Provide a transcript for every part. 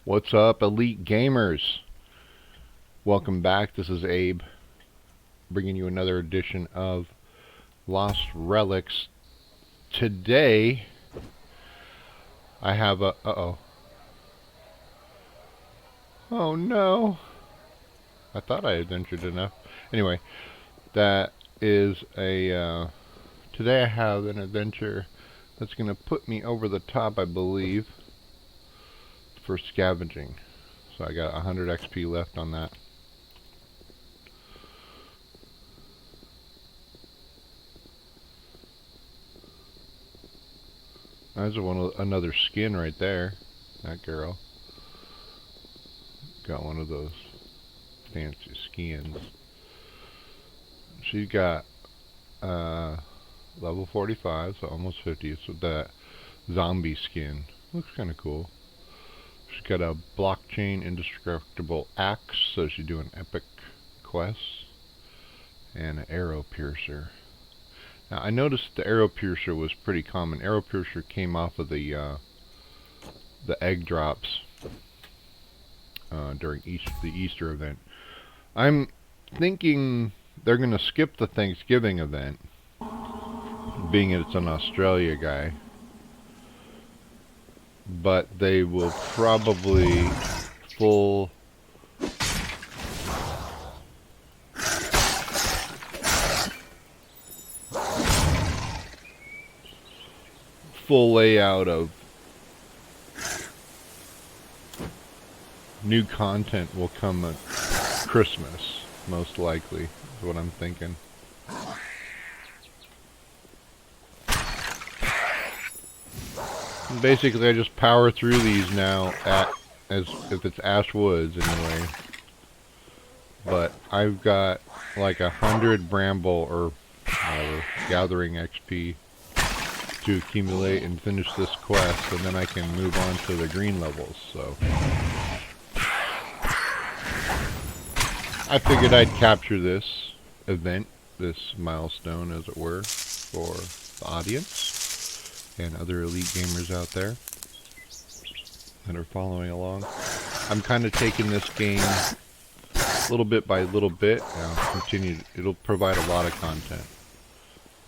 What's up, Elite Gamers? Welcome back. This is Abe, bringing you another edition of Lost Relics. Today, I have a... Uh-oh. Oh, no. I thought I had ventured enough. Anyway, that is a... Today I have an adventure that's going to put me over the top, I believe, for scavenging. So I got 100 XP left on that. There's another skin right there. That girl got one of those fancy skins. She got level 45, so almost 50. So that zombie skin looks kind of cool. She's got a blockchain indestructible axe, so she's doing epic quests, and an arrow piercer. Now I noticed the arrow piercer was pretty common. Arrow piercer came off of the egg drops during the Easter event. I'm thinking they're going to skip the Thanksgiving event, being it's an Australia guy, but they will probably full layout of new content will come at Christmas, most likely, is what I'm thinking. And basically, I just power through these now as if it's Ash Woods anyway. But I've got like 100 bramble or whatever, gathering XP to accumulate and finish this quest, and then I can move on to the green levels. So I figured I'd capture this event, this milestone as it were, for the audience and other elite gamers out there that are following along. I'm kind of taking this game little bit by little bit, and I'll continue. It'll provide a lot of content,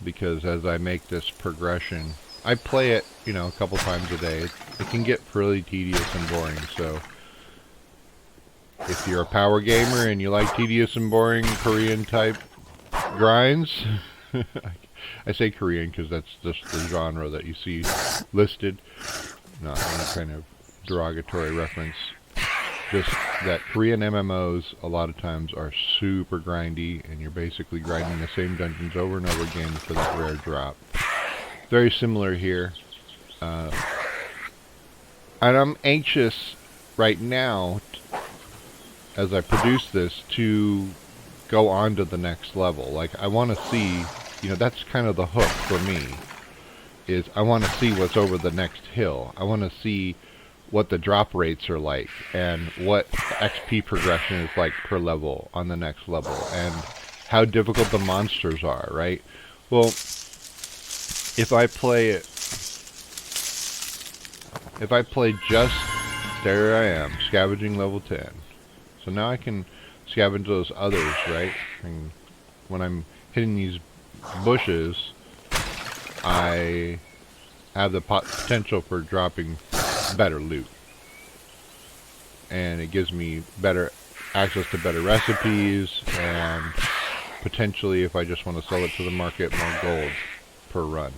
because as I make this progression, I play it, a couple times a day. It can get really tedious and boring, so if you're a power gamer and you like tedious and boring Korean type grinds, I say Korean because that's just the genre that you see listed, not any kind of derogatory reference. Just that Korean MMOs a lot of times are super grindy, and you're basically grinding the same dungeons over and over again for that rare drop. Very similar here. And I'm anxious right now, as I produce this, to go on to the next level. Like, I want to see, that's kind of the hook for me, is I want to see what's over the next hill. I want to see what the drop rates are like, and what the XP progression is like per level on the next level, and how difficult the monsters are, right? Well, if I play just, there I am, scavenging level 10. So now I can scavenge those others, right? And when I'm hitting these bushes, I have the potential for dropping better loot, and it gives me better access to better recipes, and potentially, if I just want to sell it to the market, more gold per run.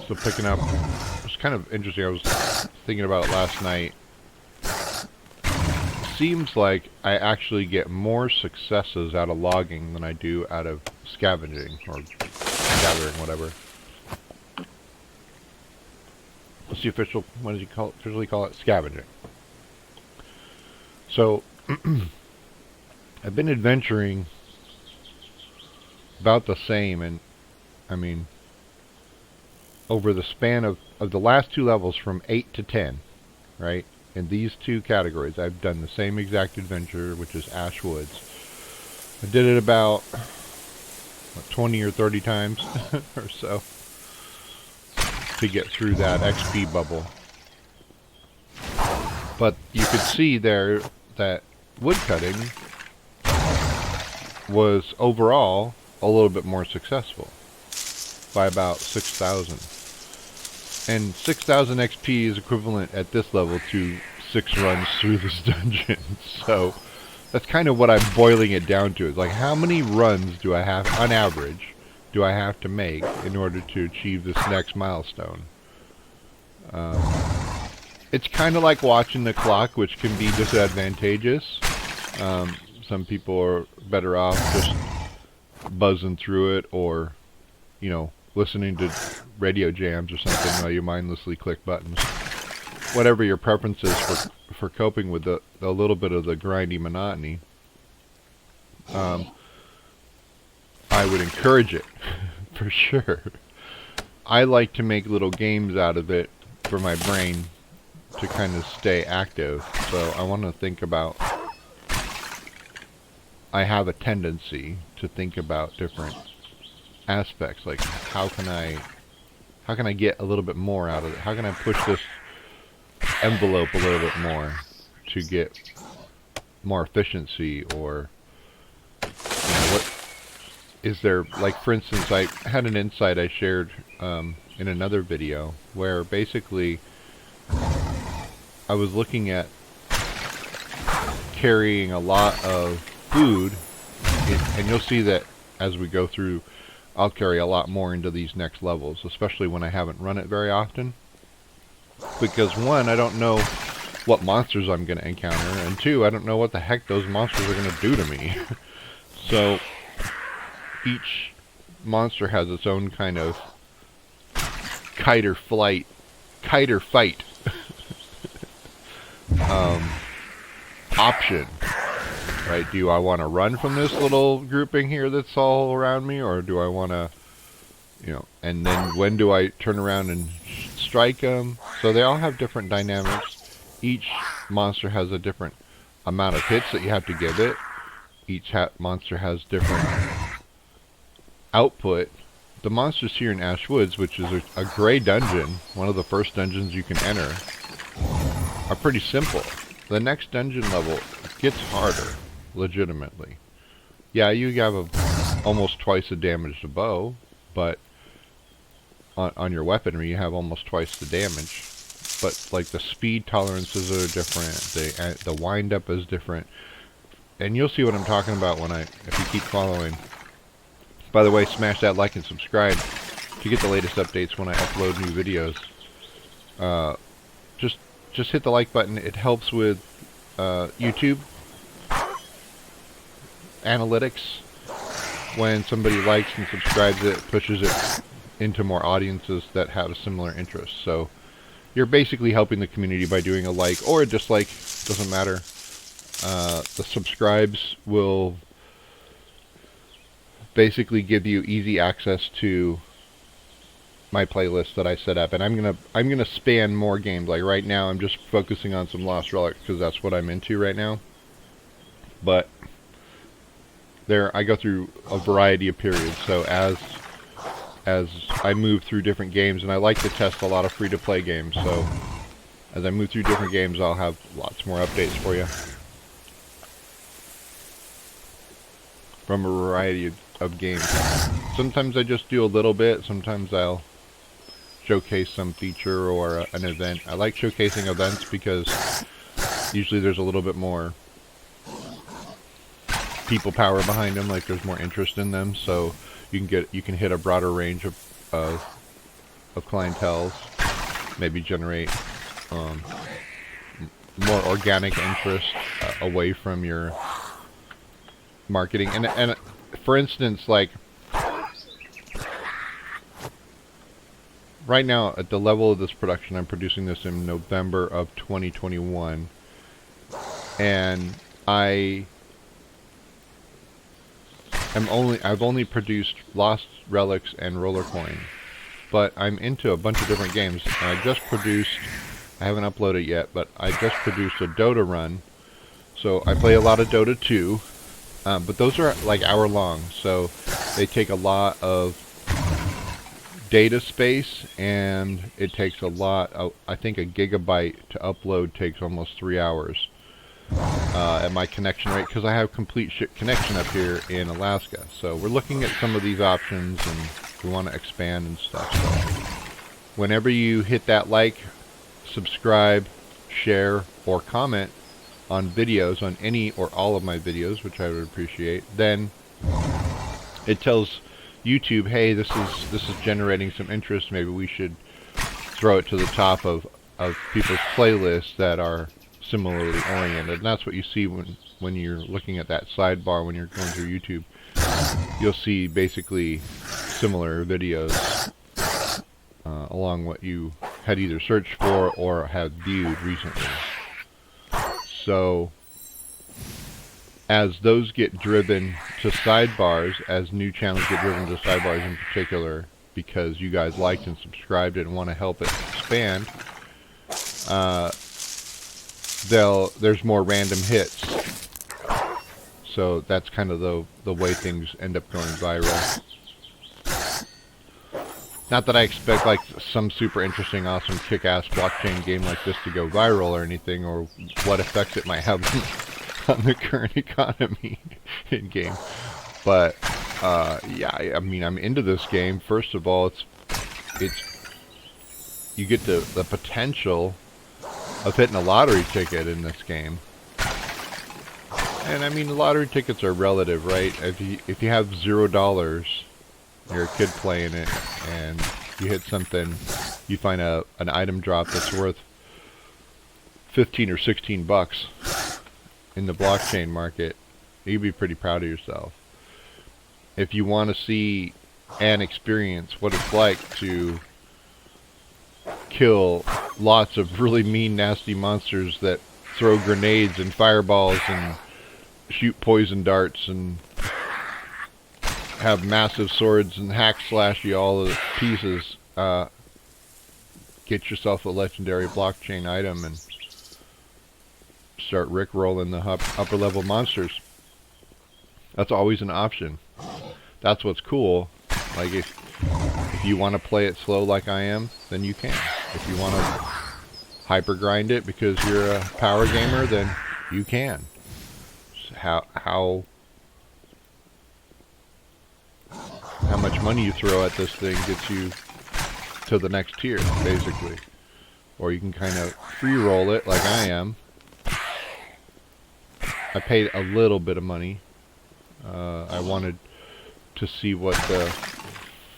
So picking up, it's kind of interesting. I was thinking about it last night. Seems like I actually get more successes out of logging than I do out of scavenging or gathering, whatever. What's the official? What does he call it? Officially call it scavenging. So I've been adventuring about the same, and I mean, over the span of the last two levels, from 8 to 10, right? in these two categories. I've done the same exact adventure, which is Ash Woods. I did it about 20 or 30 times or so to get through that XP bubble. But you could see there that woodcutting was overall a little bit more successful by about 6,000. And 6,000 XP is equivalent at this level to 6 runs through this dungeon. So that's kind of what I'm boiling it down to. It's like, how many runs do I have, on average, do I have to make in order to achieve this next milestone? It's kind of like watching the clock, which can be disadvantageous. Some people are better off just buzzing through it, or, you know, listening to radio jams or something while you mindlessly click buttons. Whatever your preference is for coping with a little bit of the grindy monotony, I would encourage it, for sure. I like to make little games out of it for my brain to kind of stay active. So I want to think about, I have a tendency to think about different aspects, like how can I get a little bit more out of it? How can I push this envelope a little bit more to get more efficiency? Or, you know, what is there, like, for instance, I had an insight I shared in another video where basically I was looking at carrying a lot of food, and you'll see that as we go through, I'll carry a lot more into these next levels, especially when I haven't run it very often. Because one, I don't know what monsters I'm going to encounter, and two, I don't know what the heck those monsters are going to do to me. So each monster has its own kind of kite or fight option, right? Do I want to run from this little grouping here that's all around me, or do I want to, you know, and then when do I turn around and strike them? So they all have different dynamics. Each monster has a different amount of hits that you have to give it. Each monster has different output. The monsters here in Ash Woods, which is a gray dungeon, one of the first dungeons you can enter, are pretty simple. The next dungeon level gets harder, legitimately. Yeah, you have almost twice the damage to bow, but on your weaponry you have almost twice the damage. But like the speed tolerances are different, the wind up is different, and you'll see what I'm talking about if you keep following. By the way, smash that like and subscribe to get the latest updates when I upload new videos. Just hit the like button. It helps with YouTube analytics. When somebody likes and subscribes, it pushes it into more audiences that have similar interests. So you're basically helping the community by doing a like or a dislike. Doesn't matter. The subscribes will basically give you easy access to my playlist that I set up, and I'm gonna span more games. Like right now, I'm just focusing on some Lost Relics because that's what I'm into right now. But I go through a variety of periods. So as I move through different games, and I like to test a lot of free-to-play games. So as I move through different games, I'll have lots more updates for you from a variety of games. Sometimes I just do a little bit. Sometimes I'll showcase some feature or an event. I like showcasing events because usually there's a little bit more people power behind them, like there's more interest in them, so you can hit a broader range of clienteles, maybe generate more organic interest away from your marketing. And for instance, like right now at the level of this production, I'm producing this in November of 2021, and I've only produced Lost Relics and Roller Coin, but I'm into a bunch of different games. I just produced I haven't uploaded yet, but I just produced a Dota run. So I play a lot of Dota 2, but those are like hour long, so they take a lot of data space, and it takes a lot of, I think a gigabyte to upload takes almost 3 hours at my connection rate, because I have complete shit connection up here in Alaska. So we're looking at some of these options, and we want to expand and stuff. So whenever you hit that like, subscribe, share, or comment on videos, on any or all of my videos, which I would appreciate, then it tells YouTube, hey, this is generating some interest. Maybe we should throw it to the top of people's playlists that are similarly oriented. And that's what you see when you're looking at that sidebar when you're going through YouTube. You'll see basically similar videos along what you had either searched for or had viewed recently. So as those get driven to sidebars, as new channels get driven to sidebars in particular, because you guys liked and subscribed and want to help it expand, there's more random hits. So that's kind of the way things end up going viral. Not that I expect like some super interesting, awesome, kick-ass blockchain game like this to go viral or anything, or what effects it might have on the current economy in game. But yeah, I mean, I'm into this game. First of all, it's you get the potential of hitting a lottery ticket in this game. And I mean, the lottery tickets are relative, right? If you have $0, you're a kid playing it, and you hit something, you find an item drop that's worth 15 or 16 bucks in the blockchain market, you'd be pretty proud of yourself. If you want to see and experience what it's like to kill lots of really mean, nasty monsters that throw grenades and fireballs and shoot poison darts and have massive swords and hack slash you all to pieces, get yourself a legendary blockchain item and start rickrolling the upper level monsters. That's always an option. That's what's cool. Like if you want to play it slow like I am, then you can. If you want to hyper grind it because you're a power gamer, then you can. How much money you throw at this thing gets you to the next tier, basically. Or you can kind of free roll it like I am. I paid a little bit of money. I wanted to see what the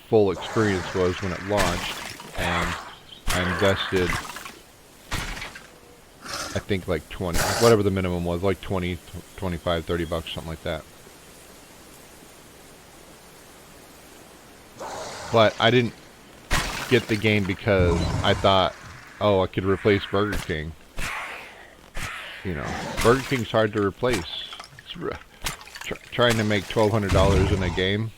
full experience was when it launched, and I invested, I think like 20, whatever the minimum was, like 20, 25, 30 bucks, something like that. But I didn't get the game because I thought, oh, I could replace Burger King. You know, Burger King's hard to replace. Trying to make $1,200 in a game.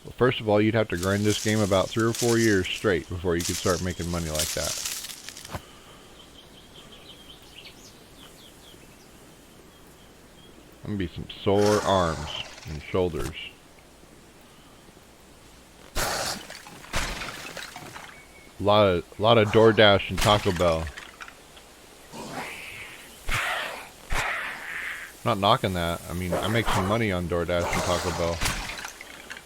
Well, first of all, you'd have to grind this game about 3 or 4 years straight before you could start making money like that. Gonna be some sore arms and shoulders. A lot of DoorDash and Taco Bell. Not knocking that. I mean, I make some money on DoorDash and Taco Bell.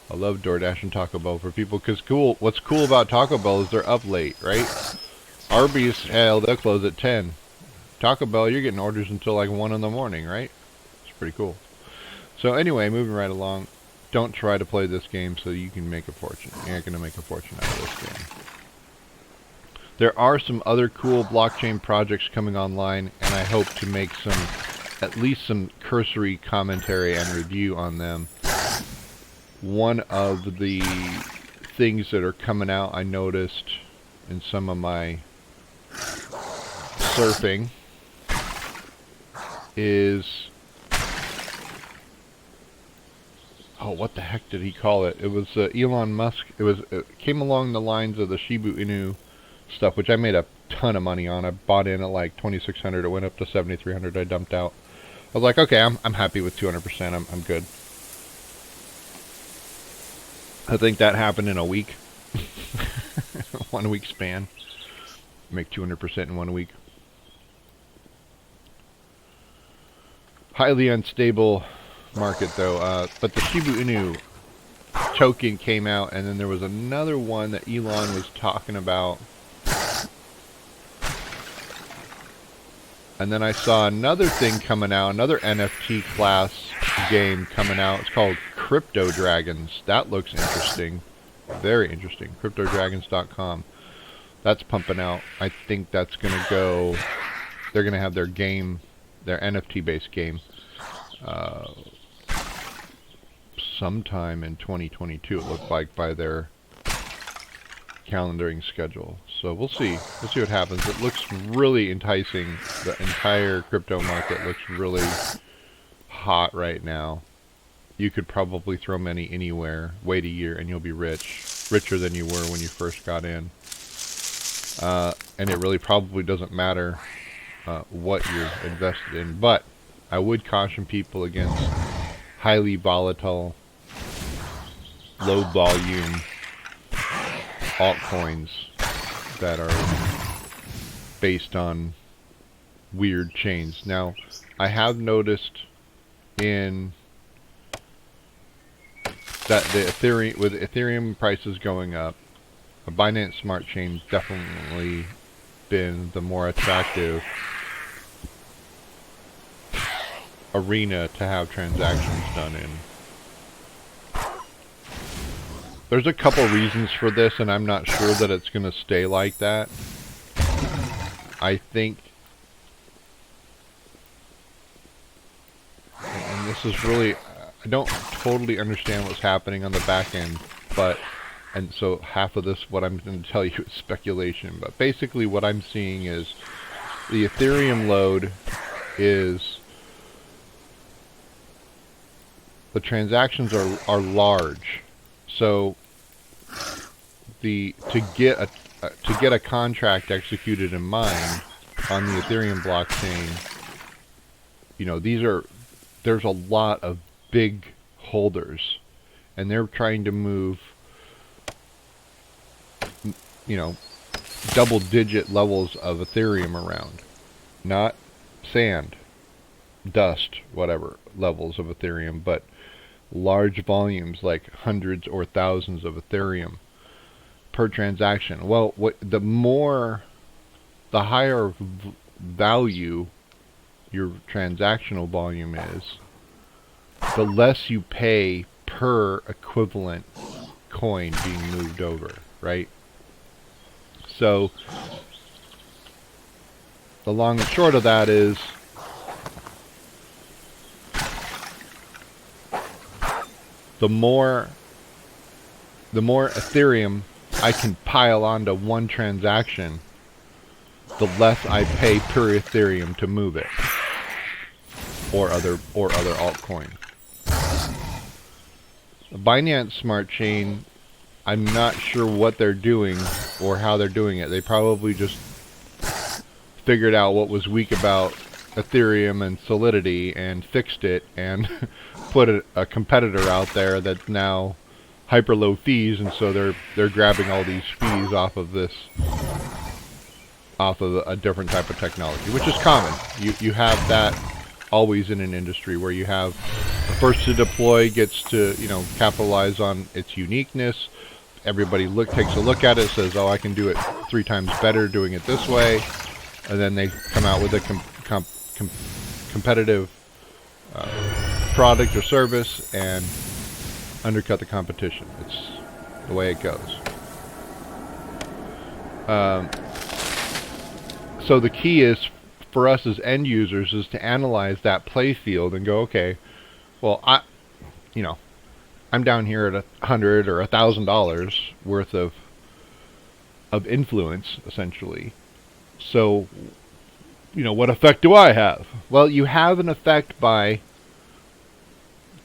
I love DoorDash and Taco Bell for people, because what's cool about Taco Bell is they're up late, right? Arby's, hell, they'll close at 10. Taco Bell, you're getting orders until like 1 in the morning, right? It's pretty cool. So anyway, moving right along. Don't try to play this game so you can make a fortune. You ain't gonna make a fortune out of this game. There are some other cool blockchain projects coming online, and I hope to make at least some cursory commentary and review on them. One of the things that are coming out, I noticed in some of my surfing, is, oh, what the heck did he call it? It was Elon Musk. It came along the lines of the Shiba Inu stuff, which I made a ton of money on. I bought in at like 2,600. It went up to 7,300. I dumped out. I was like, okay, I'm happy with 200%. I'm good. I think that happened in a week. 1 week span. Make 200% in 1 week. Highly unstable market though. But the Shiba Inu token came out, and then there was another one that Elon was talking about. And then I saw another thing coming out, another NFT class game coming out. It's called Crypto Dragons. That looks interesting. Very interesting. CryptoDragons.com. That's pumping out. I think that's going to go... They're going to have their game, their NFT-based game, sometime in 2022, it looked like, by their calendaring schedule. So we'll see. We'll see what happens. It looks really enticing. The entire crypto market looks really hot right now. You could probably throw money anywhere, wait a year, and you'll be rich. Richer than you were when you first got in. And it really probably doesn't matter what you're invested in. But I would caution people against highly volatile, low volume altcoins that are based on weird chains. Now, I have noticed in that the Ethereum, with Ethereum prices going up, a Binance Smart Chain definitely been the more attractive arena to have transactions done in. There's a couple reasons for this, and I'm not sure that it's going to stay like that. I think, and this is really, I don't totally understand what's happening on the back end, but, and so half of this, what I'm going to tell you is speculation, but basically what I'm seeing is the Ethereum load is, the transactions are large. So to get a contract executed in mine on the Ethereum blockchain, you know, there's a lot of big holders, and they're trying to move, you know, double-digit levels of Ethereum around, not sand, dust, whatever levels of Ethereum, but large volumes, like hundreds or thousands of Ethereum per transaction. Well, the higher value your transactional volume is, the less you pay per equivalent coin being moved over, right? So the long and short of that is, the more Ethereum I can pile onto one transaction, the less I pay per Ethereum to move it, or other altcoin. The Binance Smart Chain, I'm not sure what they're doing or how they're doing it. They probably just figured out what was weak about Ethereum and Solidity and fixed it and put a competitor out there that's now hyper low fees, and so they're grabbing all these fees off of a different type of technology, which is common. You have that always in an industry where you have the first to deploy gets to, you know, capitalize on its uniqueness. Everybody takes a look at it, says, oh, I can do it 3 times better doing it this way, and then they come out with a competitive product or service and undercut the competition. It's the way it goes. So the key is for us as end users is to analyze that play field and go, okay, well, I'm down here at $100 or $1,000 worth of influence, essentially. So, you know, what effect do I have? Well, you have an effect by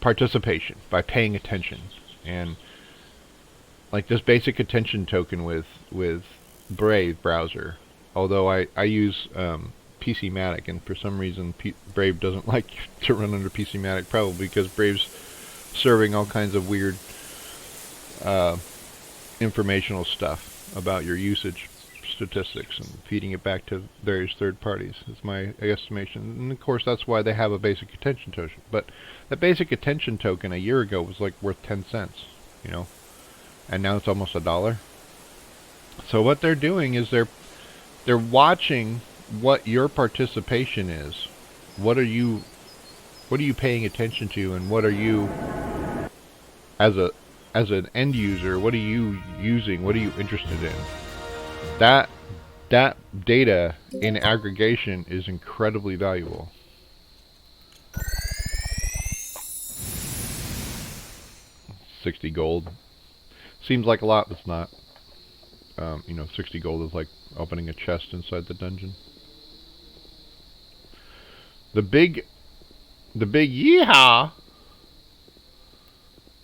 participation, by paying attention, and like this basic attention token with Brave browser, Although I use PCmatic, and for some reason Brave doesn't like to run under PCmatic, probably because Brave's serving all kinds of weird informational stuff about your usage statistics and feeding it back to various third parties. Is my estimation, and of course that's why they have a basic attention token. But that basic attention token a year ago was like worth 10 cents, you know, and now it's almost $1. So what they're doing is they're watching what your participation is. What are you paying attention to, and what are you as an end user, what are you using? What are you interested in? That data in aggregation is incredibly valuable. $60 gold. Seems like a lot, but it's not. You know, 60 gold is like opening a chest inside the dungeon. The big yeehaw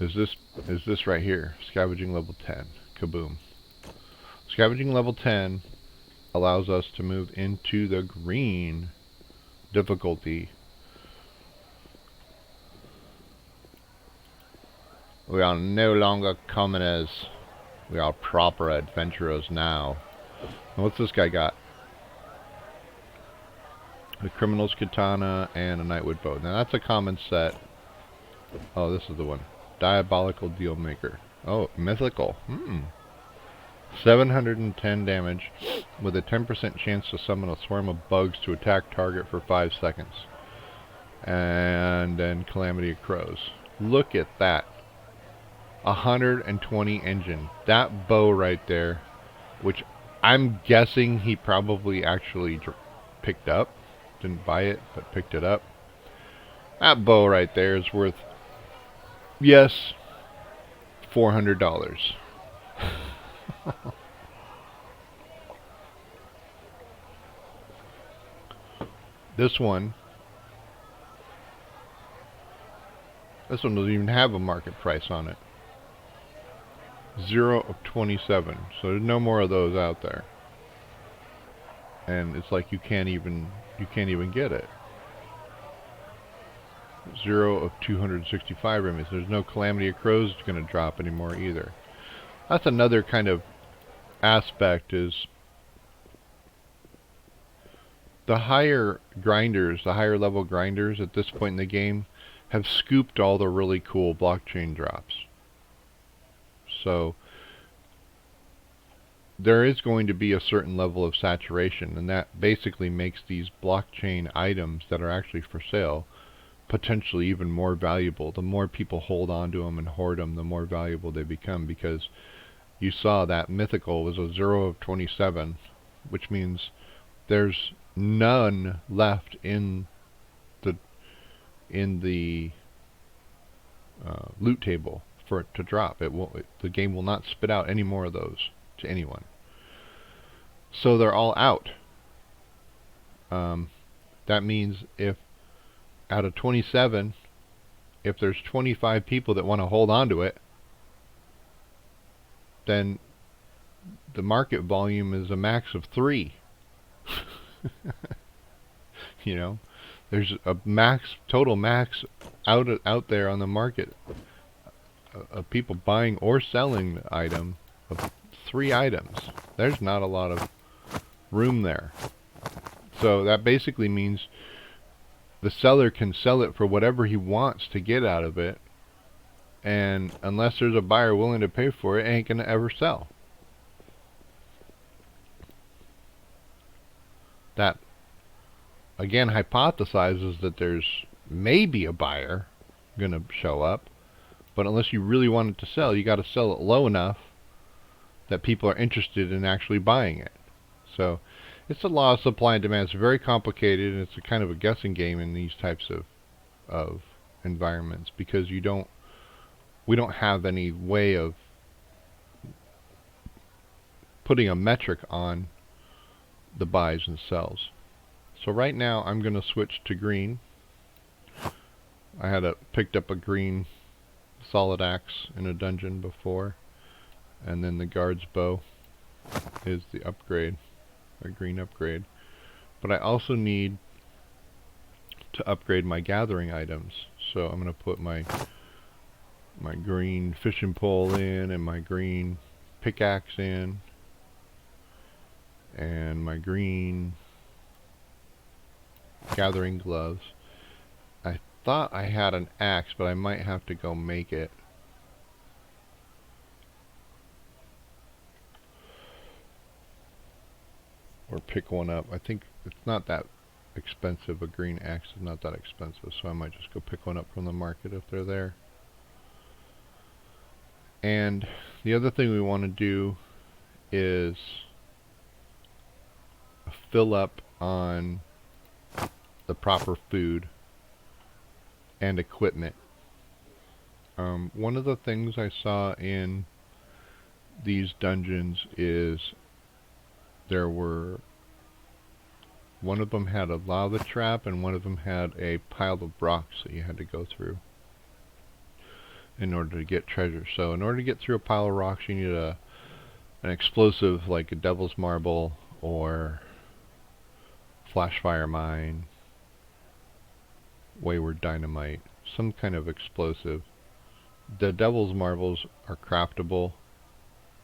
is this right here. Scavenging level 10. Kaboom. Scavenging level 10 allows us to move into the green difficulty. We are no longer commoners. We are proper adventurers now. And what's this guy got? A criminal's katana and a nightwood bow. Now that's a common set. Oh, this is the one. Diabolical deal maker. Oh, mythical. 710 damage with a 10% chance to summon a swarm of bugs to attack target for 5 seconds. And then Calamity of Crows. Look at that. 120 engine. That bow right there, which I'm guessing he probably actually picked up. Didn't buy it, but picked it up. That bow right there is worth, yes, $400. This one doesn't even have a market price on it. 0 of 27. So there's no more of those out there. And it's like you can't even get it. 0 of 265 remedies. There's no Calamity of Crows that's going to drop anymore either. That's another kind of aspect, is the higher grinders, the higher level grinders at this point in the game have scooped all the really cool blockchain drops. So there is going to be a certain level of saturation, and that basically makes these blockchain items that are actually for sale potentially even more valuable. The more people hold on to them and hoard them, the more valuable they become, because you saw that mythical was a 0 of 27, which means there's none left in the loot table for it to drop. The game will not spit out any more of those to anyone. So they're all out. That means if out of 27, if there's 25 people that want to hold on to it, then the market volume is a max of 3. You know, there's a total max out there on the market of people buying or selling the item of 3 items. There's not a lot of room there. So that basically means the seller can sell it for whatever he wants to get out of it, and unless there's a buyer willing to pay for it, it ain't gonna ever sell. That again hypothesizes that there's maybe a buyer gonna show up, but unless you really want it to sell, you got to sell it low enough that people are interested in actually buying it. So it's a law of supply and demand. It's very complicated, and it's a kind of a guessing game in these types of environments, because we don't have any way of putting a metric on the buys and sells. So right now I'm going to switch to green. I had picked up a green solid axe in a dungeon before, and then the guard's bow is the upgrade. a green upgrade. But I also need to upgrade my gathering items. So I'm going to put my green fishing pole in, and my green pickaxe in, and my green gathering gloves. I thought I had an axe, but I might have to go make it. Or pick one up. I think it's not that expensive. A green axe is not that expensive, so I might just go pick one up from the market if they're there. And the other thing we want to do is fill up on the proper food and equipment. One of the things I saw in these dungeons is one of them had a lava trap, and one of them had a pile of rocks that you had to go through in order to get treasure. So in order to get through a pile of rocks, you need an explosive like a devil's marble or flash fire mine, wayward dynamite, some kind of explosive. The devil's marbles are craftable,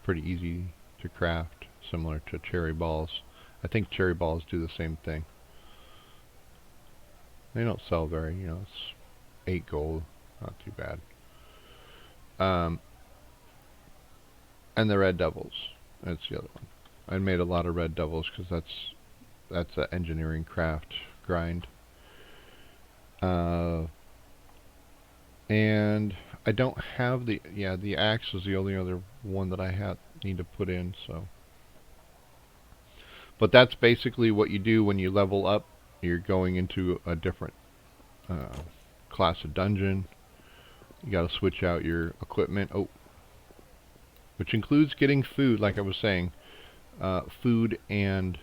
pretty easy to craft, similar to cherry balls. I think cherry balls do the same thing. They don't sell very, it's 8 gold, not too bad. And the red devils, that's the other one. I made a lot of red devils because that's an engineering craft grind. And I don't have the axe is the only other one that I need to put in, so. But that's basically what you do when you level up. You're going into a different class of dungeon. You gotta switch out your equipment. Which includes getting food, like I was saying. Food and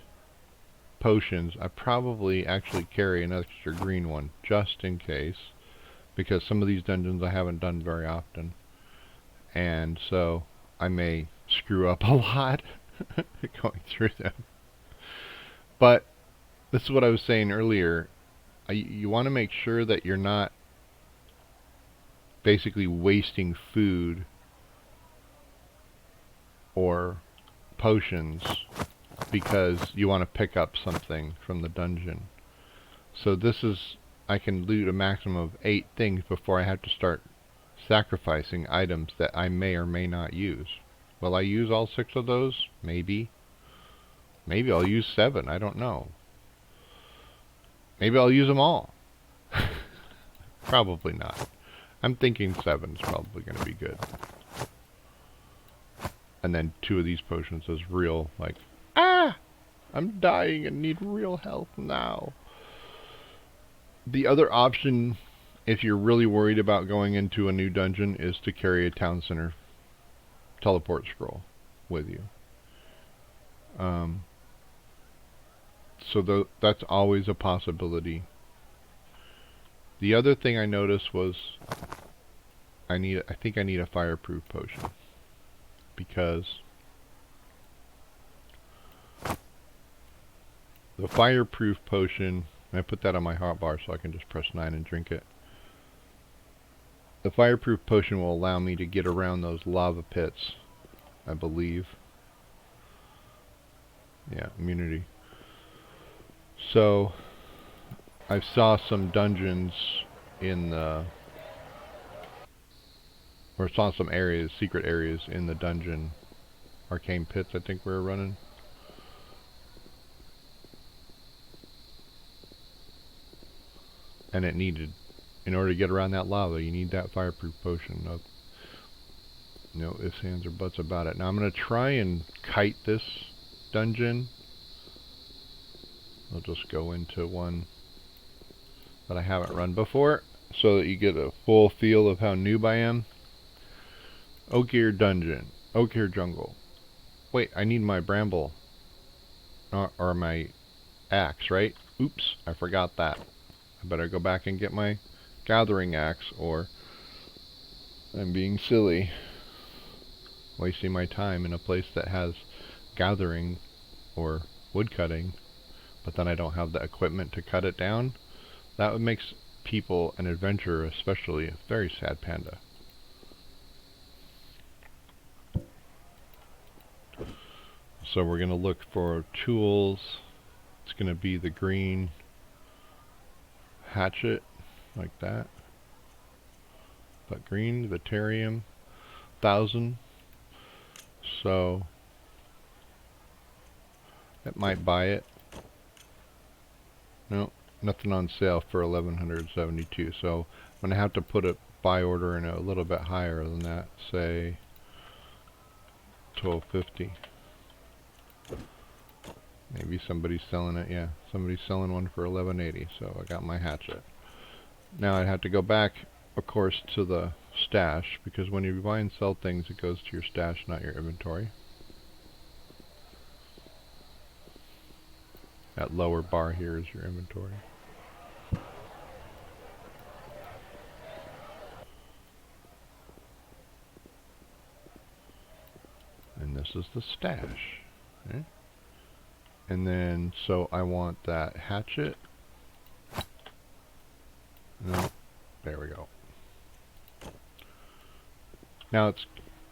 potions. I probably actually carry an extra green one, just in case. Because some of these dungeons I haven't done very often. And so I may screw up a lot going through them. But this is what I was saying earlier. You want to make sure that you're not basically wasting food or potions because you want to pick up something from the dungeon. So I can loot a maximum of 8 things before I have to start sacrificing items that I may or may not use. Will I use all 6 of those? Maybe. Maybe I'll use 7. I don't know. Maybe I'll use them all. Probably not. I'm thinking 7 is probably going to be good. And then 2 of these potions is real, like, I'm dying and need real health now. The other option, if you're really worried about going into a new dungeon, is to carry a town center teleport scroll with you. So that's always a possibility. The other thing I noticed was I think I need a fireproof potion, because the fireproof potion, I put that on my hotbar so I can just press 9 and drink it. The fireproof potion will allow me to get around those lava pits, I believe. Yeah, immunity. So I saw some dungeons saw some areas, secret areas in the dungeon, arcane pits I think we were running. And in order to get around that lava, you need that fireproof potion. No ifs, ands, or buts about it. Now I'm going to try and kite this dungeon. I'll just go into one that I haven't run before, so that you get a full feel of how noob I am. OKHIR Dungeon. OKHIR Jungle. Wait, I need my bramble. Or my axe, right? Oops, I forgot that. I better go back and get my gathering axe, or I'm being silly. Wasting my time in a place that has gathering or wood cutting, but then I don't have the equipment to cut it down, that would make people, an adventurer especially, a very sad panda. So we're going to look for tools. It's going to be the green hatchet, like that. But green, Vitarium, 1000. So it might buy it. No, nothing on sale for 1172. So I'm going to have to put a buy order in a little bit higher than that, say 1250. Maybe somebody's selling it. Yeah, somebody's selling one for 1180. So I got my hatchet. Now I have to go back, of course, to the stash, because when you buy and sell things, it goes to your stash, not your inventory. That lower bar here is your inventory. And this is the stash. Okay? And then, so I want that hatchet. No, there we go. Now it's,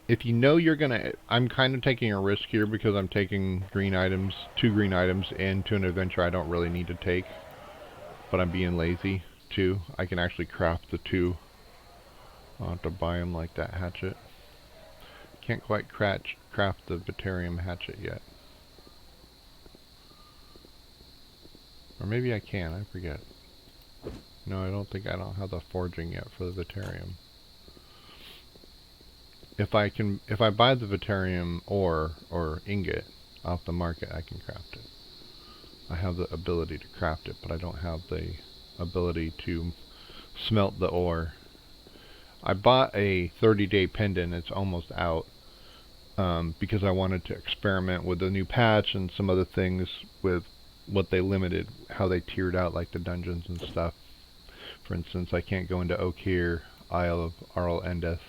if you know you're gonna, I'm kind of taking a risk here because I'm taking green items, 2 green items into an adventure I don't really need to take. But I'm being lazy too. I can actually craft the 2. I'll have to buy them like that hatchet. Can't quite craft the Vitarium hatchet yet. Or maybe I can, I forget. No, I don't think I don't have the forging yet for the Vitarium. If I buy the Vitarium ore or ingot off the market, I can craft it. I have the ability to craft it, but I don't have the ability to smelt the ore. I bought a 30-day pendant, it's almost out, because I wanted to experiment with the new patch and some other things with what they limited, how they tiered out like the dungeons and stuff. For instance, I can't go into OKHIR, Isle of Arl Endeth,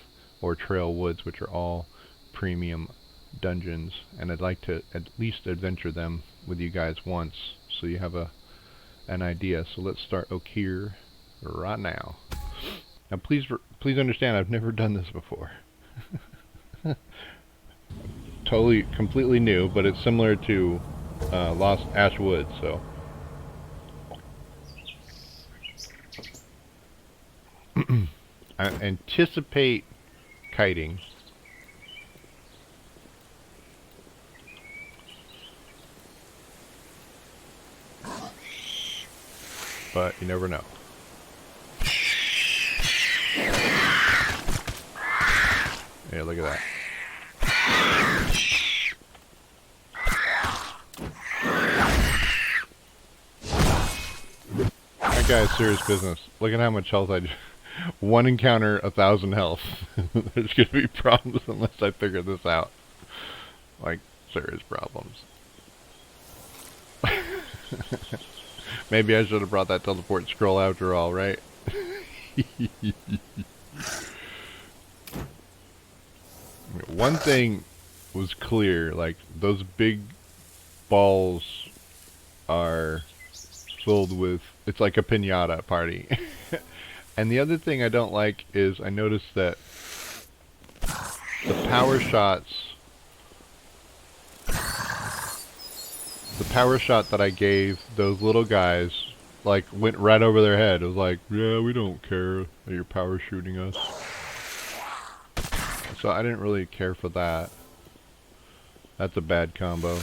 or Trail Woods, which are all premium dungeons, and I'd like to at least adventure them with you guys once, so you have an idea. So let's start OKHIR right now. Now please understand, I've never done this before. Totally, completely new, but it's similar to Lost Ash Woods, so. I anticipate kiting. But you never know. Yeah, look at that. That guy's serious business. Look at how much health I just... One encounter, 1,000 health. There's gonna be problems unless I figure this out. Like, serious problems. Maybe I should have brought that teleport scroll after all, right? One thing was clear, like, those big balls are filled with, it's like a piñata party. And the other thing I don't like is I noticed that the power shot that I gave those little guys, like, went right over their head. It was like, yeah, we don't care that you're power shooting us. So I didn't really care for that. That's a bad combo.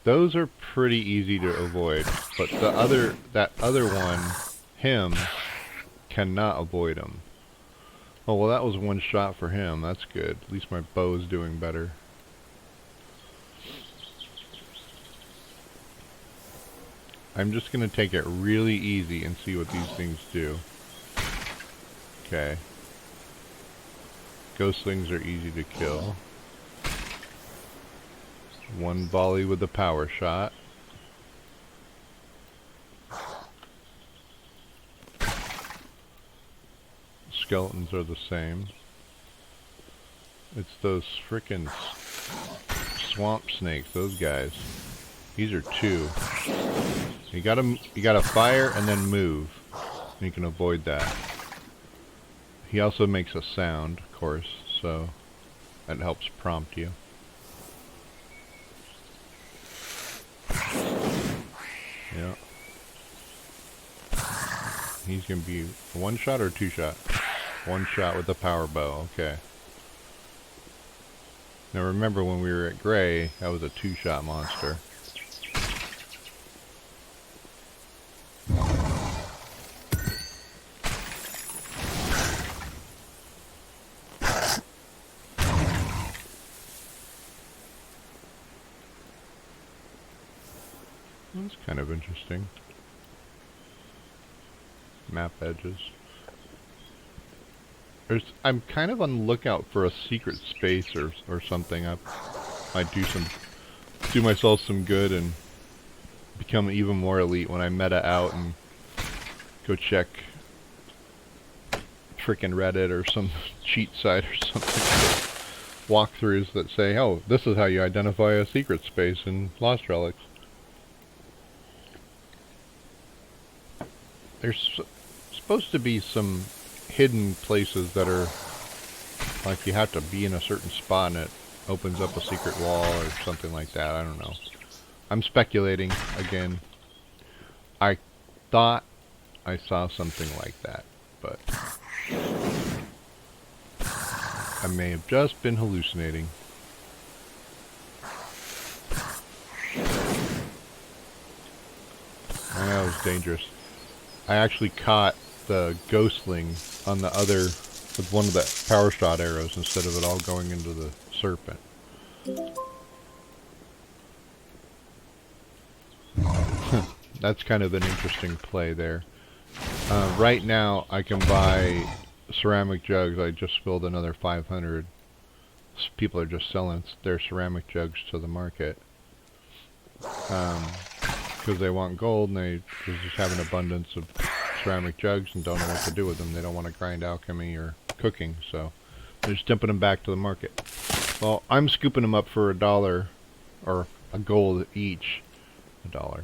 Those are pretty easy to avoid, but that other one, him, cannot avoid him. Oh, well, that was one shot for him. That's good. At least my bow is doing better. I'm just going to take it really easy and see what these things do. Okay. Ghostlings are easy to kill. One volley with the power shot. Skeletons are the same. It's those frickin' swamp snakes, those guys. These are 2. You gotta fire and then move. You can avoid that. He also makes a sound, of course, so that helps prompt you. Yeah. He's gonna be a 1-shot or a 2-shot? 1 shot with the power bow, okay. Now remember when we were at Gray, that was a 2-shot monster. That's kind of interesting. Map edges. I'm kind of on the lookout for a secret space or something. I might do myself some good and become even more elite when I meta out and go check frickin' Reddit or some cheat site or something. Walkthroughs that say, oh, this is how you identify a secret space in Lost Relics. There's supposed to be some hidden places that are like you have to be in a certain spot and it opens up a secret wall or something like that. I don't know. I'm speculating again. I thought I saw something like that, but I may have just been hallucinating. I know it was dangerous. I actually caught the ghostling on the other with one of the power shot arrows instead of it all going into the serpent. That's kind of an interesting play there. Right now I can buy ceramic jugs. I just filled another 500. People are just selling their ceramic jugs to the market. Because they want gold and they just have an abundance of ceramic jugs and don't know what to do with them. They don't want to grind alchemy or cooking, so they're just dumping them back to the market. Well, I'm scooping them up for $1 or a gold each. $1.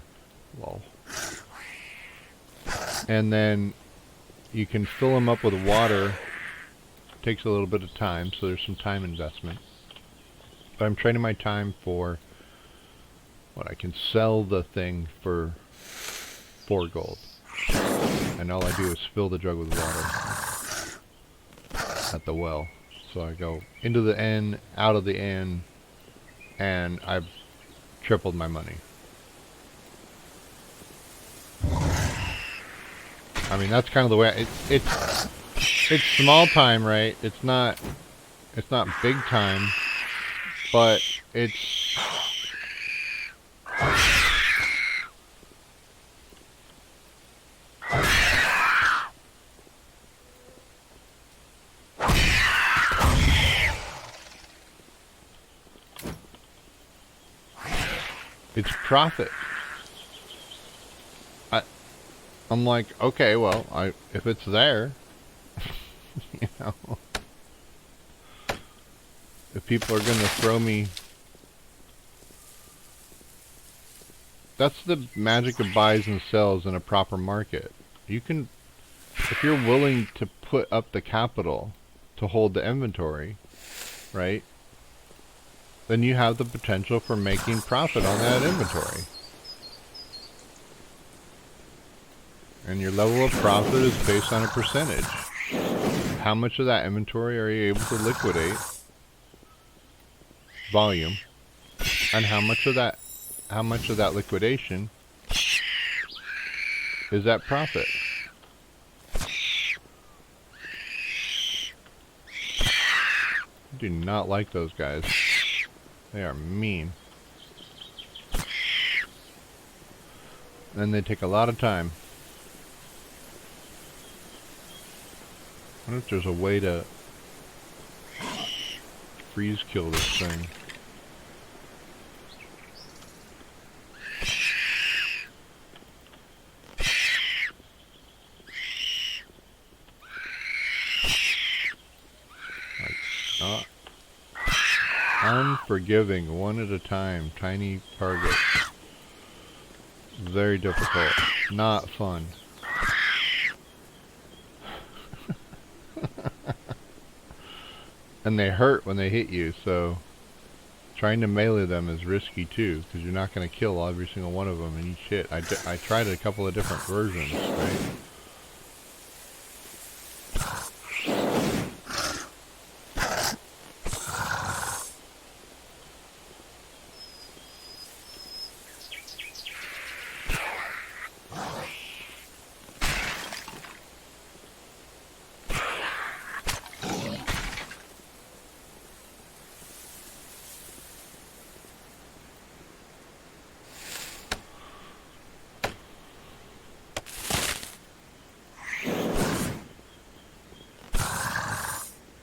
Lol. And then you can fill them up with water. It takes a little bit of time, so there's some time investment. But I'm trading my time for what I can sell the thing for 4 gold. And all I do is fill the jug with water at the well. So I go into the inn, out of the inn, and I've tripled my money. I mean, that's kind of the way it's small time, right? It's not big time, but it's profit. I'm like, okay, well, if it's there, you know, if people are gonna throw me, that's the magic of buys and sells in a proper market. You can, if you're willing to put up the capital to hold the inventory, right, then you have the potential for making profit on that inventory. And your level of profit is based on a percentage. How much of that inventory are you able to liquidate? Volume. And how much of that liquidation is that profit? I do not like those guys. They are mean. And they take a lot of time. I wonder if there's a way to freeze kill this thing. Like, unforgiving, one at a time, tiny targets. Very difficult. Not fun. And they hurt when they hit you, so trying to melee them is risky too, because you're not going to kill every single one of them in each hit. I tried a couple of different versions, right?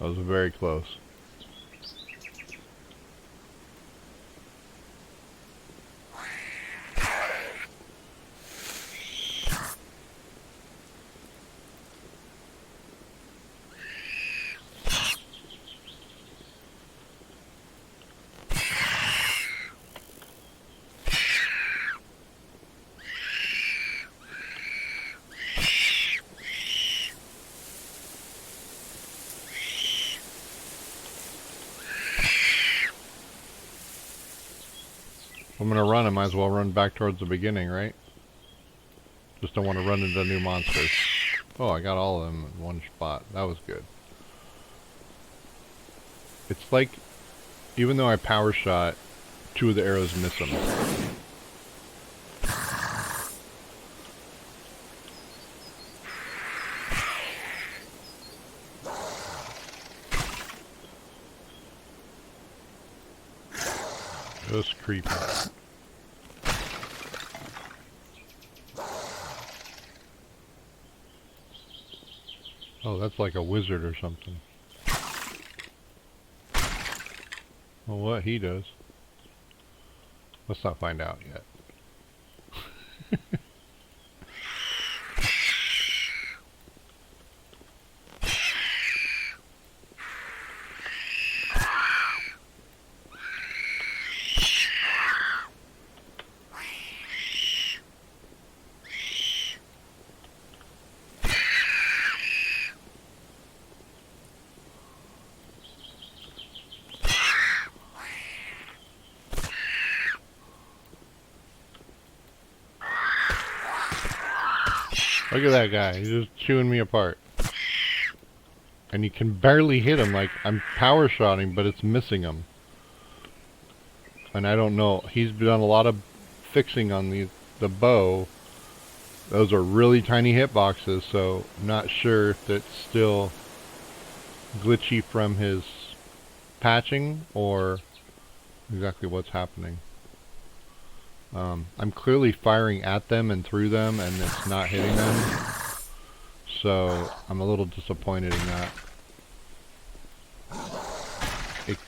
That was very close. If I'm gonna run, I might as well run back towards the beginning, right? Just don't want to run into new monsters. Oh, I got all of them in one spot. That was good. It's like, even though I power shot, 2 of the arrows miss them. Just creepy. Oh, that's like a wizard or something. Well, what he does. Let's not find out yet. Look at that guy, he's just chewing me apart. And you can barely hit him, like, I'm power shotting, but it's missing him. And I don't know, he's done a lot of fixing on the bow. Those are really tiny hitboxes, so I'm not sure if it's still glitchy from his patching, or exactly what's happening. I'm clearly firing at them and through them, and it's not hitting them. So I'm a little disappointed in that.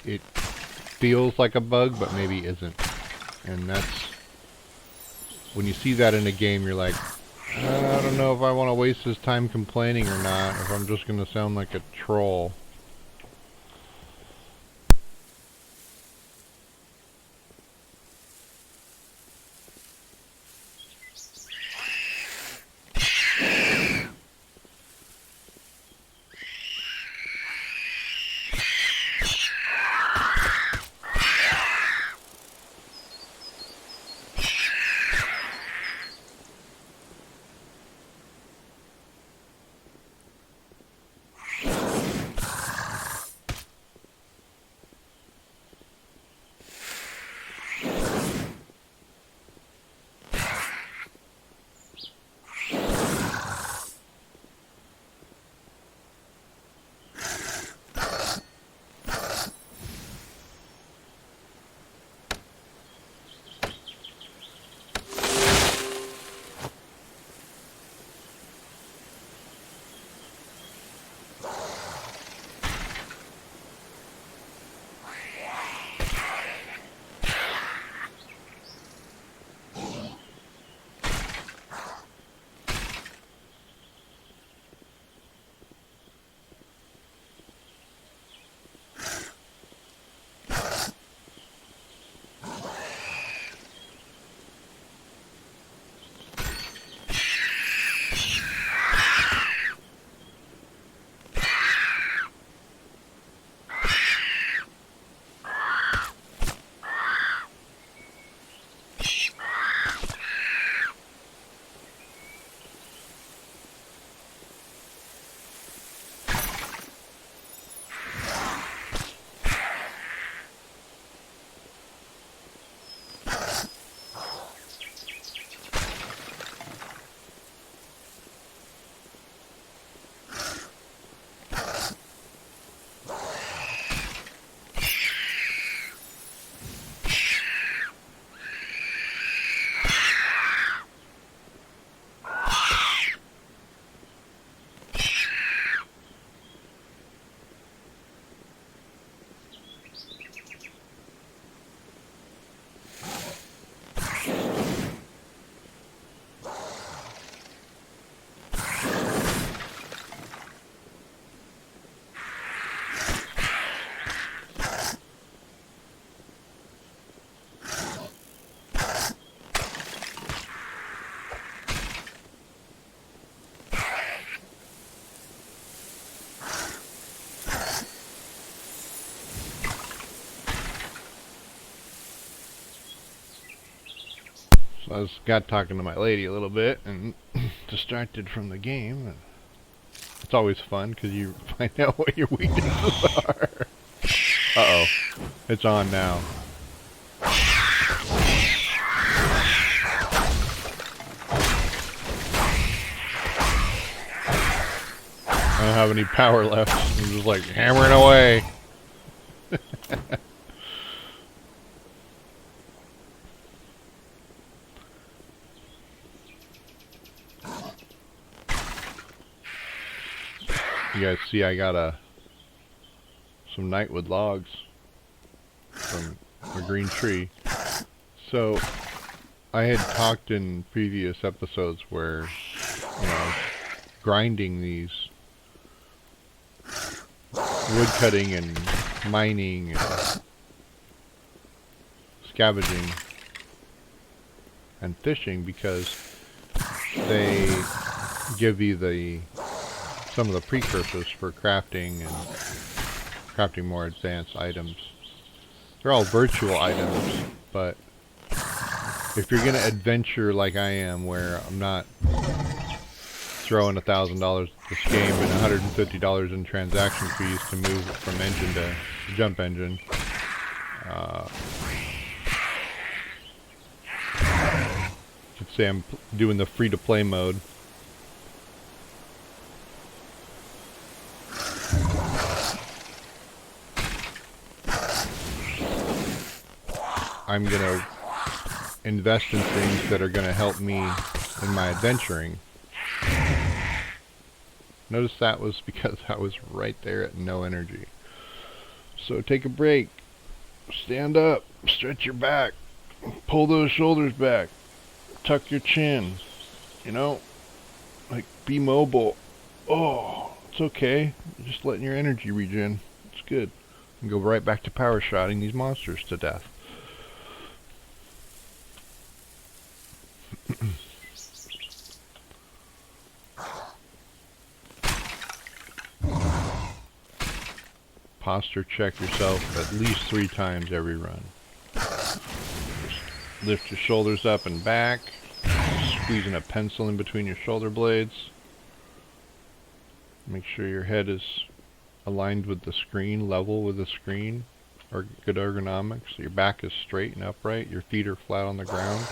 It feels like a bug, but maybe isn't. And that's, when you see that in a game, you're like, I don't know if I want to waste this time complaining or not, if I'm just going to sound like a troll. I got talking to my lady a little bit and distracted from the game. And it's always fun because you find out what your weaknesses are. Uh-oh. It's on now. I don't have any power left. I'm just like hammering away. You guys see I got some nightwood logs from a green tree. So I had talked in previous episodes where, you know, grinding these wood cutting and mining and scavenging and fishing, because they give you some of the precursors for crafting and crafting more advanced items. They're all virtual items, but if you're gonna adventure like I am, where I'm not throwing $1,000 this game and $150 in transaction fees to move from engine to jump engine, let's say I'm doing the free-to-play mode. I'm gonna invest in things that are gonna help me in my adventuring. Notice that was because I was right there at no energy. So take a break, stand up, stretch your back, pull those shoulders back, tuck your chin, you know, like be mobile. Oh, it's okay, you're just letting your energy regen. It's good. And go right back to power shotting these monsters to death. Posture check yourself at least 3 times every run. Just lift your shoulders up and back, squeezing a pencil in between your shoulder blades. Make sure your head is aligned with the screen, level with the screen, or good ergonomics. So your back is straight and upright, your feet are flat on the ground.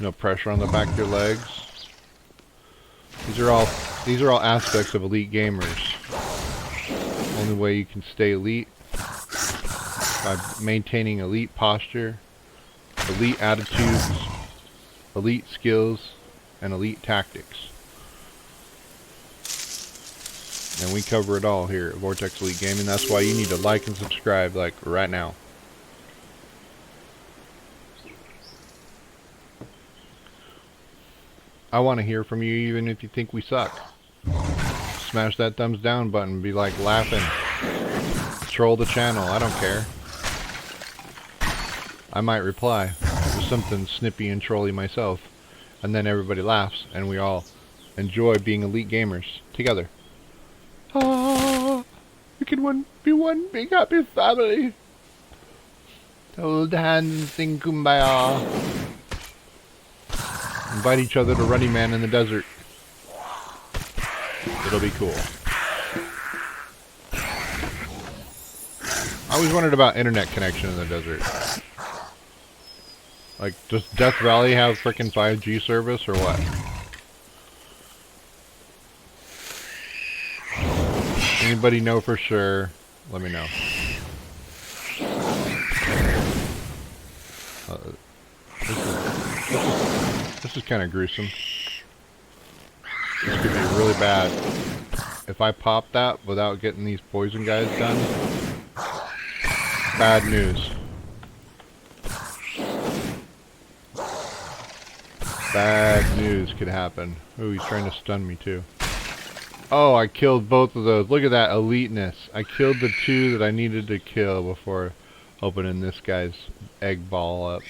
No pressure on the back of your legs. These are all aspects of elite gamers. Only way you can stay elite, by maintaining elite posture, elite attitudes, elite skills, and elite tactics. And we cover it all here at Vortex Elite Gaming. That's why you need to like and subscribe, like right now. I want to hear from you even if you think we suck. Smash that thumbs down button, be like laughing. Troll the channel, I don't care. I might reply with something snippy and trolly myself, and then everybody laughs, and we all enjoy being elite gamers together. Ah, we can be one big happy family. Hold hands and sing kumbaya. Invite each other to Running Man in the desert. It'll be cool. I always wondered about internet connection in the desert. Like, does Death Valley have frickin' 5G service or what? Anybody know for sure? Let me know. This is kind of gruesome. This could be really bad. If I pop that without getting these poison guys done, bad news. Bad news could happen. Ooh, he's trying to stun me too. Oh, I killed both of those. Look at that eliteness. I killed the 2 that I needed to kill before opening this guy's egg ball up.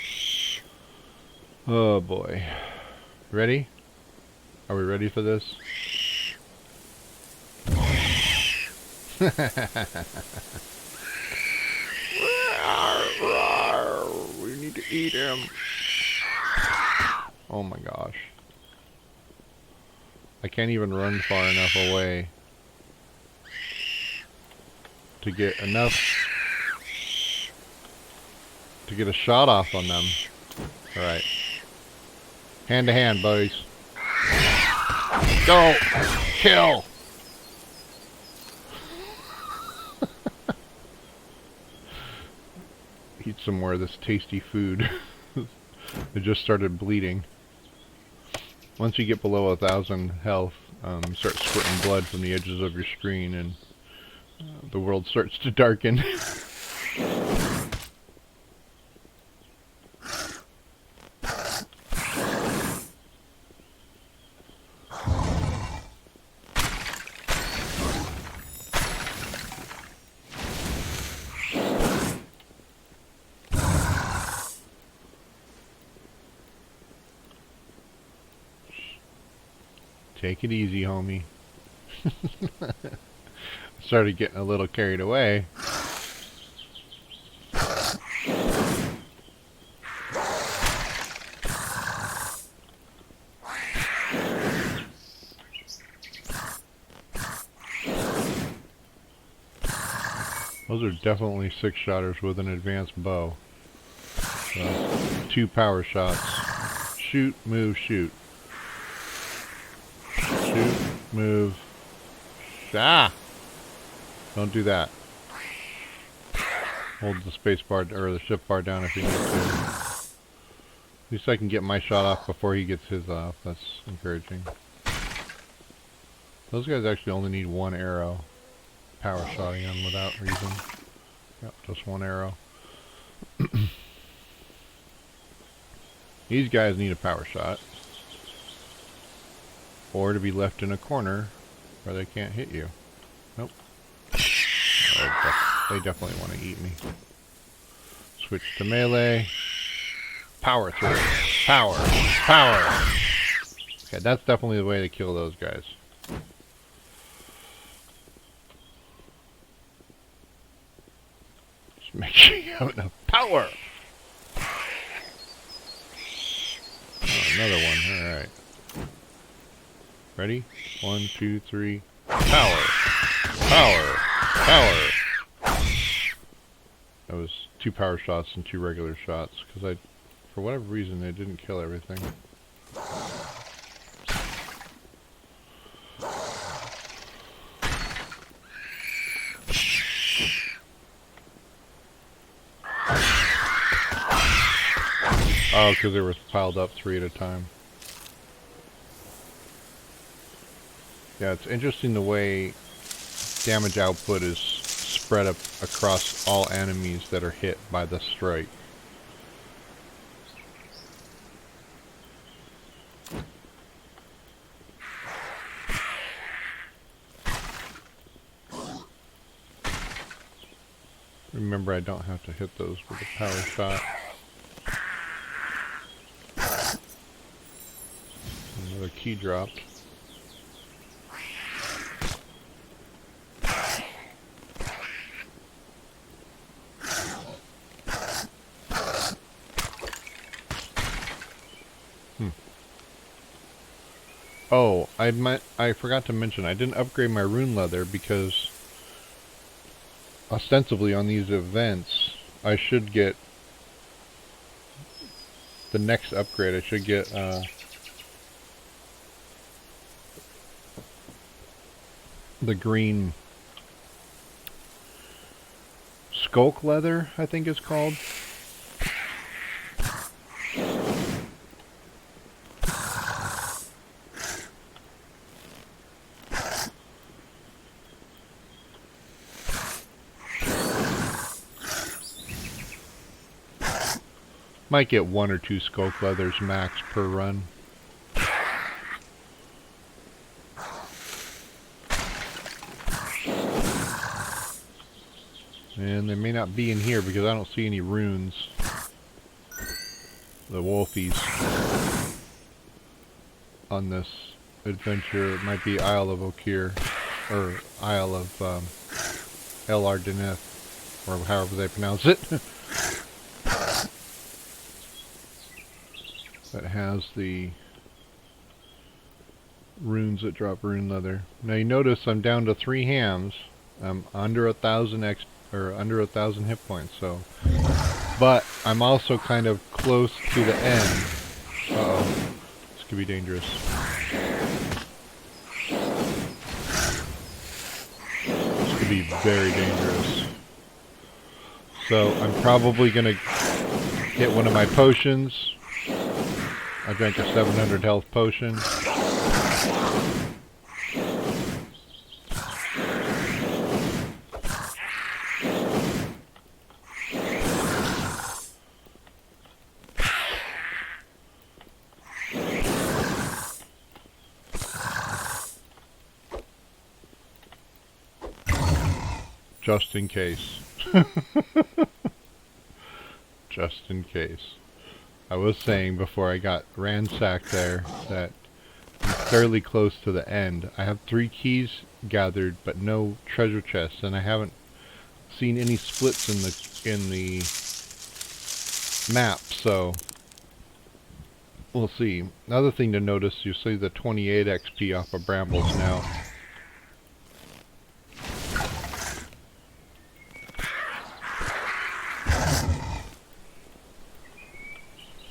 Oh boy. Ready? Are we ready for this? We need to eat him. Oh my gosh. I can't even run far enough away to get enough to get a shot off on them. Alright. Hand to hand, boys. Go! Kill! Eat some more of this tasty food. It just started bleeding. Once you get below 1,000 health, you start squirting blood from the edges of your screen, and the world starts to darken. Take it easy, homie. Started getting a little carried away. Those are definitely 6-shotters with an advanced bow. So, 2 power shots. Shoot, move, shoot. Shoot, move. Ah! Don't do that. Hold the space bar or the shift bar down if you need to. At least I can get my shot off before he gets his off. That's encouraging. Those guys actually only need 1 arrow. Power shotting them without reason. Yep, just 1 arrow. These guys need a power shot. Or to be left in a corner where they can't hit you. Nope. They definitely want to eat me. Switch to melee. Power through. Power. Power. Okay, that's definitely the way to kill those guys. Just make sure you have enough power. Oh, another one. Alright. Ready? 1, 2, 3. Power! Power! Power! That was 2 power shots and 2 regular shots, because for whatever reason, they didn't kill everything. Oh, because they were piled up 3 at a time. Yeah, it's interesting the way damage output is spread up across all enemies that are hit by the strike. Remember, I don't have to hit those with a power shot. Another key dropped. Oh, I forgot to mention, I didn't upgrade my rune leather because ostensibly on these events, I should get the next upgrade. I should get the green skulk leather, I think it's called. Might get 1 or 2 skulk leathers max per run. And they may not be in here because I don't see any runes. The wolfies on this adventure. It might be Isle of OKHIR, or Isle of El Ardeneth, or however they pronounce it. that has the runes that drop rune leather. Now you notice I'm down to 3 hams. I'm under 1,000 or under 1,000 hit points. So, but I'm also kind of close to the end. Uh-oh, this could be dangerous. This could be very dangerous. So I'm probably gonna hit one of my potions. I drank a 700 health potion. Just in case. Just in case. I was saying before I got ransacked there that I'm fairly close to the end. I have 3 keys gathered, but no treasure chests, and I haven't seen any splits in the map. So we'll see. Another thing to notice, you see the 28 XP off of brambles now.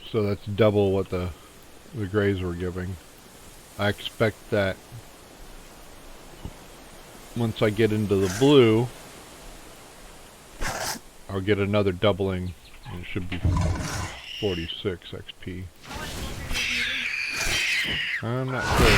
So that's double what the grays were giving. I expect that once I get into the blue, I'll get another doubling. It should be 46 XP. I'm not sure.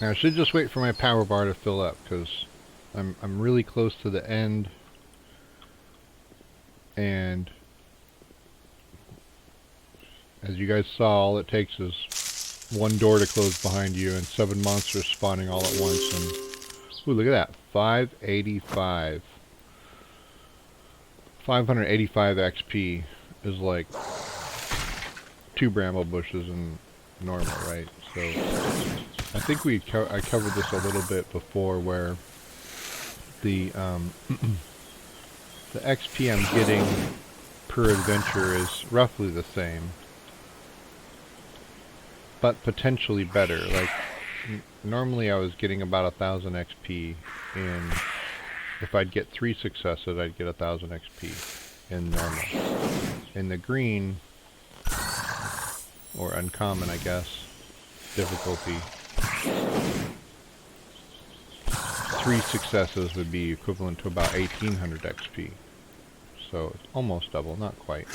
Now I should just wait for my power bar to fill up, because I'm really close to the end, and as you guys saw, all it takes is one door to close behind you and 7 monsters spawning all at once. And ooh, look at that, 585 XP is like 2 bramble bushes in normal, right? So I think I covered this a little bit before, where the the XP I'm getting per adventure is roughly the same, but potentially better. Like normally I was getting about 1,000 XP in, if I'd get 3 successes, I'd get 1,000 XP in normal. In the green, or uncommon, I guess, difficulty, 3 successes would be equivalent to about 1,800 XP. So it's almost double, not quite.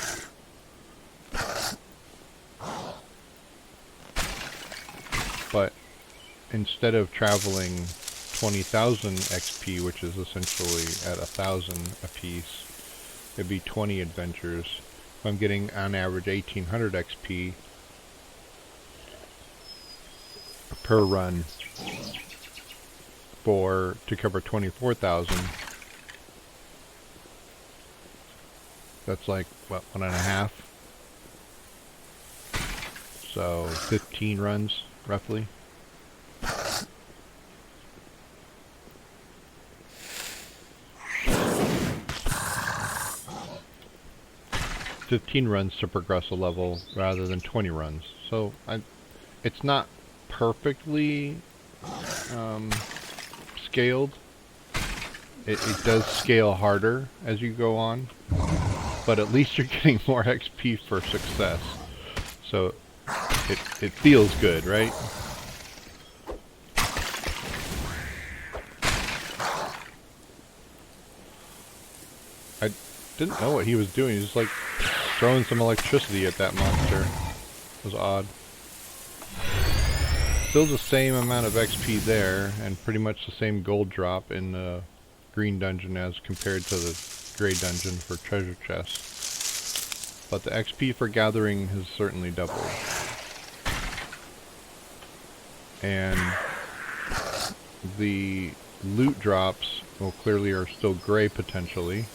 But instead of traveling 20,000 XP, which is essentially at 1,000 apiece, it'd be 20 adventures. If I'm getting on average 1,800 XP per run to cover 24,000. That's like, what, 1.5? So 15 runs, roughly. $15 to progress a level rather than 20 runs. So it's not perfectly scaled. It does scale harder as you go on, but at least you're getting more XP for success. So it feels good, right? I didn't know what he was doing. He was like throwing some electricity at that monster. It was odd. Still the same amount of XP there, and pretty much the same gold drop in the green dungeon as compared to the gray dungeon for treasure chests. But the XP for gathering has certainly doubled. And the loot drops, well, clearly are still gray potentially.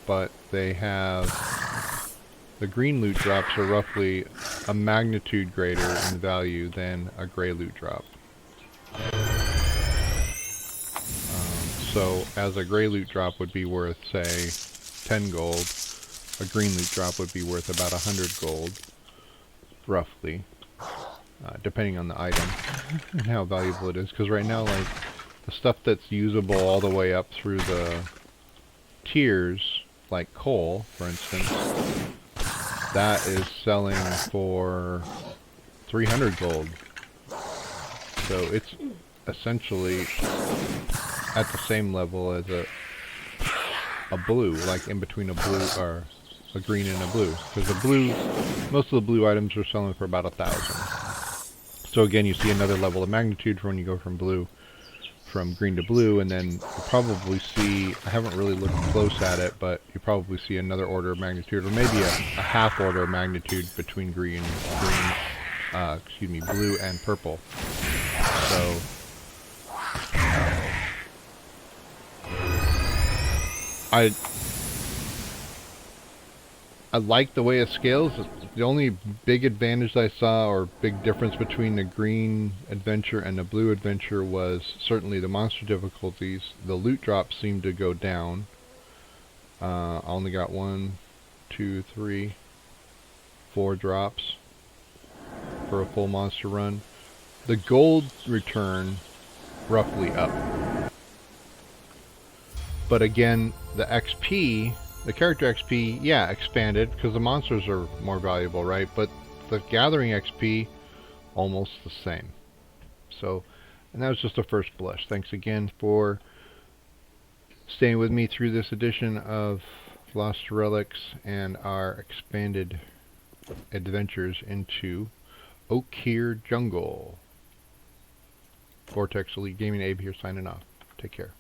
But they have... The green loot drops are roughly a magnitude greater in value than a gray loot drop. So, as a gray loot drop would be worth, say, 10 gold, a green loot drop would be worth about 100 gold, roughly, depending on the item and how valuable it is. Because right now, like, the stuff that's usable all the way up through the tiers, like coal, for instance, that is selling for 300 gold. So it's essentially at the same level as a blue, like in between a blue or a green and a blue. Because the blue, most of the blue items are selling for about 1,000. So again, you see another level of magnitude for when you go from green to blue, and then you probably see, I haven't really looked close at it, but you probably see another order of magnitude, or maybe a half order of magnitude between blue and purple. So I like the way it scales. The only big advantage I saw, or big difference between the green adventure and the blue adventure, was certainly the monster difficulties. The loot drops seemed to go down. I only got 1, 2, 3, 4 drops for a full monster run. The gold return roughly up. But again, the XP, the character XP, yeah, expanded because the monsters are more valuable, right? But the gathering XP, almost the same. So, and that was just a first blush. Thanks again for staying with me through this edition of Lost Relics and our expanded adventures into OKHIR Jungle. Vortex Elite Gaming, Abe here signing off. Take care.